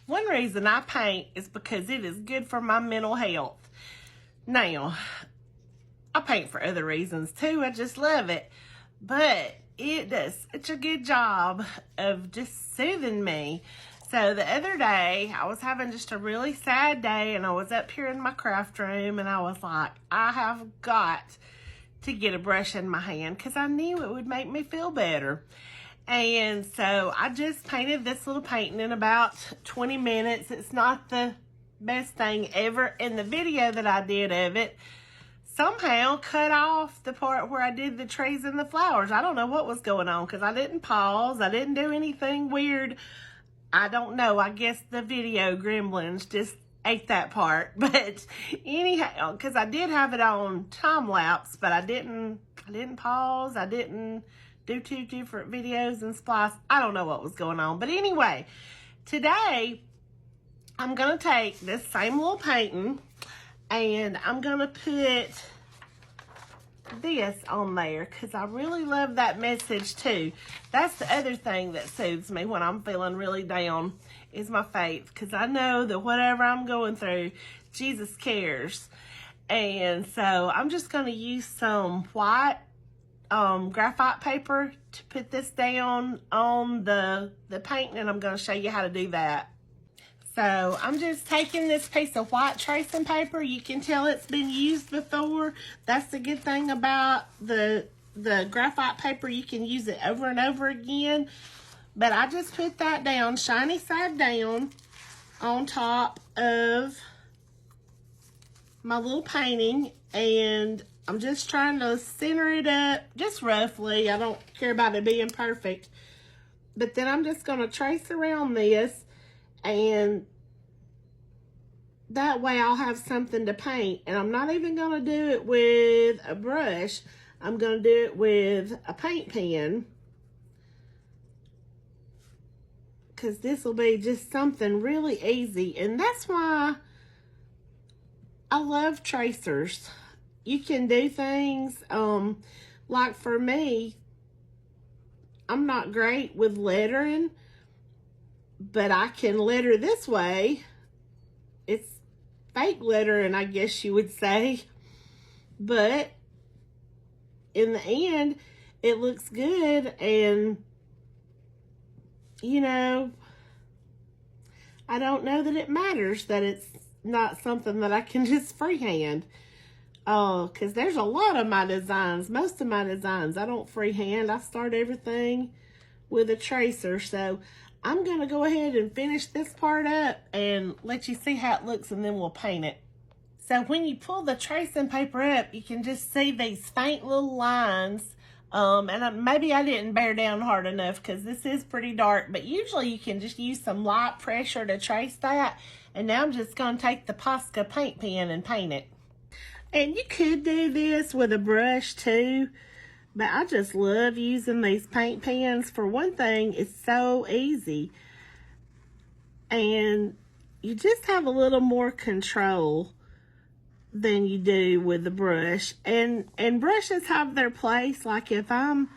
One reason I paint is because it is good for my mental health. Now, I paint for other reasons too. I just love it. But it does such a good job of just soothing me. So the other day, I was having just a really sad day, and I was up here in my craft room, and I was like, I have got to get a brush in my hand because I knew it would make me feel better. And so I just painted this little painting in about 20 minutes. It's not the best thing ever. In the video that I did of it, somehow cut off the part where I did the trees and the flowers. I don't know what was going on because I didn't pause. I didn't do anything weird. I don't know. I guess the video gremlins just ate that part. But anyhow, because I did have it on time lapse, but I didn't pause. I didn't do two different videos and splice. I don't know what was going on. But anyway, today I'm going to take this same little painting and I'm going to put this on there because I really love that message too. That's the other thing that soothes me when I'm feeling really down is my faith, because I know that whatever I'm going through, Jesus cares. And so I'm just going to use some white graphite paper to put this down on the painting, and I'm going to show you how to do that. So I'm just taking this piece of white tracing paper. You can tell it's been used before. That's the good thing about the graphite paper. You can use it over and over again. But I just put that down, shiny side down, on top of my little painting. And I'm just trying to center it up, just roughly. I don't care about it being perfect. But then I'm just going to trace around this. And that way I'll have something to paint. And I'm not even going to do it with a brush. I'm going to do it with a paint pen. Because this will be just something really easy. And that's why I love tracers. You can do things, like for me, I'm not great with lettering, but I can letter this way. It's fake lettering, I guess you would say. But in the end, it looks good. And, you know, I don't know that it matters that it's not something that I can just freehand. Because there's a lot of my designs, most of my designs, I don't freehand. I start everything with a tracer. So I'm going to go ahead and finish this part up and let you see how it looks, and then we'll paint it. So when you pull the tracing paper up, you can just see these faint little lines. And maybe I didn't bear down hard enough because this is pretty dark, but usually you can just use some light pressure to trace that. And now I'm just going to take the Posca paint pen and paint it. And you could do this with a brush too, but I just love using these paint pens. For one thing, it's so easy. And you just have a little more control than you do with the brush. And brushes have their place. Like if I'm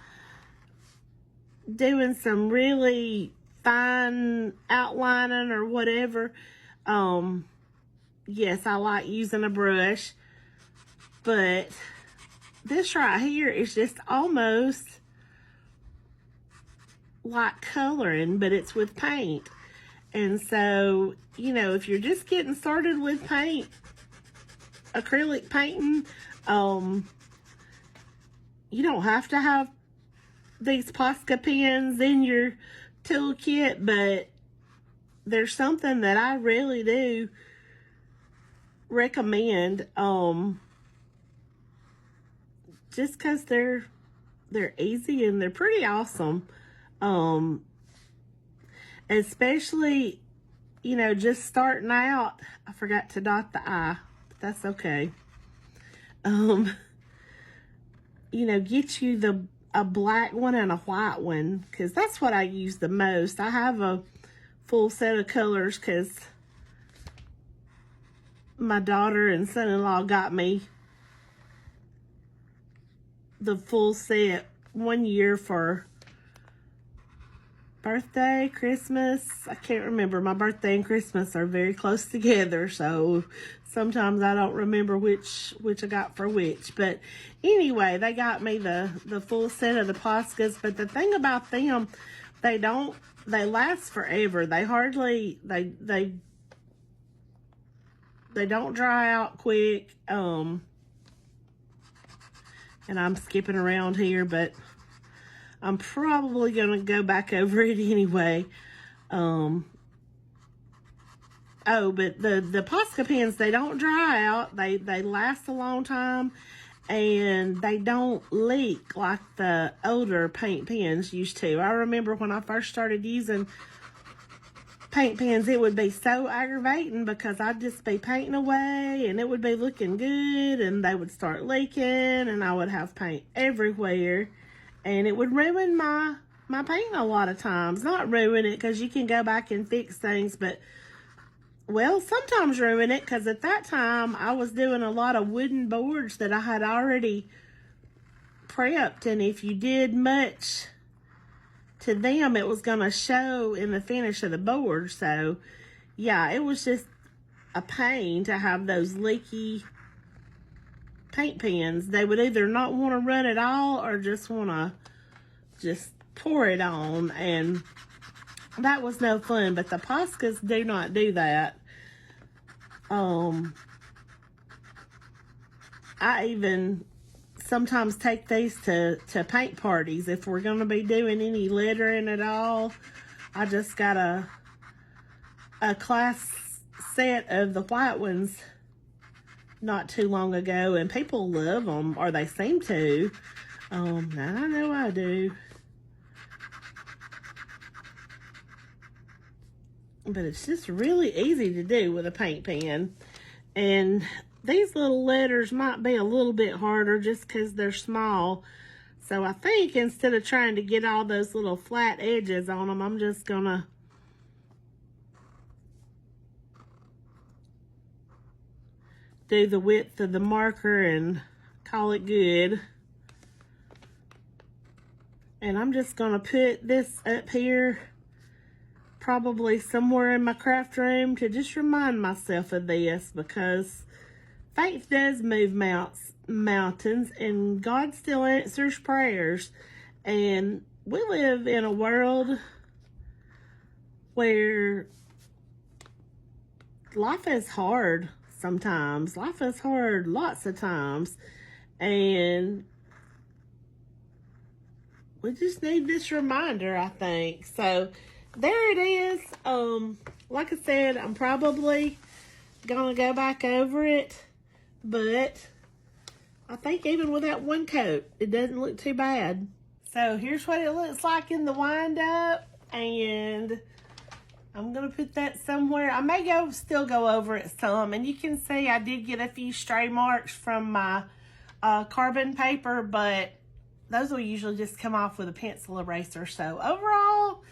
doing some really fine outlining or whatever, yes, I like using a brush. But this right here is just almost like coloring, but it's with paint. And so, you know, if you're just getting started with paint, acrylic painting, you don't have to have these Posca pens in your toolkit, but there's something that I really do recommend, just because they're easy and they're pretty awesome. Especially, you know, just starting out. I forgot to dot the I, but that's okay. You know, get you a black one and a white one, because that's what I use the most. I have a full set of colors because my daughter and son-in-law got me the full set one year for birthday, Christmas. I can't remember. My birthday and Christmas are very close together, so sometimes I don't remember which I got for which. But anyway, they got me the full set of the Poscas. But the thing about them, they last forever. They hardly, they don't dry out quick. And I'm skipping around here, but I'm probably going to go back over it anyway. Oh, but the Posca pens, they don't dry out. They last a long time, and they don't leak like the older paint pens used to. I remember when I first started using paint pens, it would be so aggravating because I'd just be painting away, and it would be looking good, and they would start leaking, and I would have paint everywhere. And it would ruin my painting a lot of times. Not ruin it, because you can go back and fix things, but, well, sometimes ruin it, because at that time, I was doing a lot of wooden boards that I had already prepped, and if you did much to them, it was going to show in the finish of the board. So, yeah, it was just a pain to have those leaky paint pens. They would either not want to run at all or just want to just pour it on, and that was no fun. But the Poscas do not do that. I even sometimes take these to paint parties if we're going to be doing any lettering at all. I just got a class set of the white ones not too long ago, and people love them, or they seem to. I know I do. But it's just really easy to do with a paint pen. And these little letters might be a little bit harder just because they're small. So I think instead of trying to get all those little flat edges on them, I'm just going to do the width of the marker and call it good. And I'm just going to put this up here, probably somewhere in my craft room, to just remind myself of this, because faith does move mountains, and God still answers prayers. And we live in a world where life is hard sometimes. Life is hard lots of times, and we just need this reminder, I think. So there it is. Like I said, I'm probably gonna go back over it, but I think even with that one coat, it doesn't look too bad. So here's what it looks like in the wind up, and I'm gonna put that somewhere. I may still go over it some, and you can see I did get a few stray marks from my carbon paper, but those will usually just come off with a pencil eraser. So overall,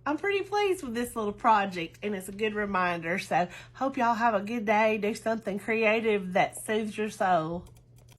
I'm pretty pleased with this little project, and it's a good reminder. So hope y'all have a good day. Do something creative that soothes your soul.